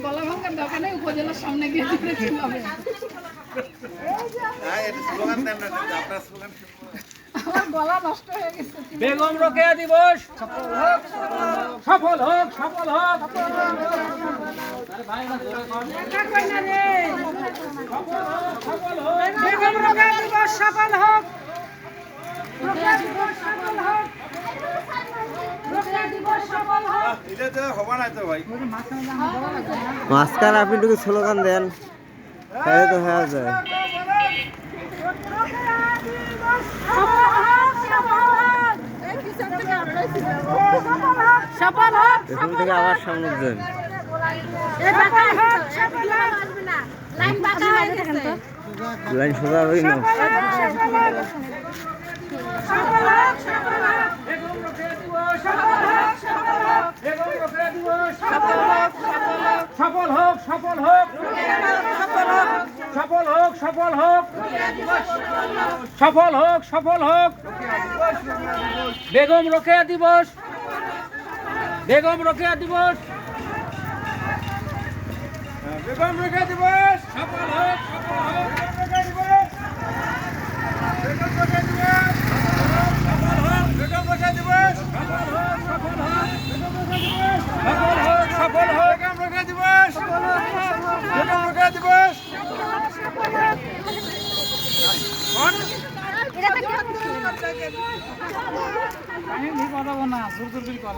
গলা ভাঙার দোকানে উপজেলার সামনে গিয়ে আমার গলা নষ্ট হয়ে গেছে। বেগম রোকেয়া দিবস সফল হোক, সফল হোক। বেগম রোকেয়া দিবস সফল হোক। রোকেয়া দিবস সফল হোক। রোকেয়া দিবস সফল হোক। এটা তো হবে না তো ভাই। মাঝখানে আপনি একটু স্লোগান দেন, তাহলে তো হয়ে যায়। সফল হোক। এখান থেকে আবার সামনে দেন। লাইন সোজা হই না। সফল হোক, সফল হোক, সফল হোক, সফল হোক, সফল হোক, সফল হোক। বেগম রোকেয়া দিবস, বেগম রোকেয়া দিবস, বেগম রোকেয়া দিবস সফল হোক, সফল হোক, বেগম রোকেয়া দিবস বেগম রোকেয়া দিবস সফল হোক, সফল হোক। বেগম রোকেয়া দিবস বেগম রোকেয়া দিবস আমি কথা বলবো না, জোর জোর করে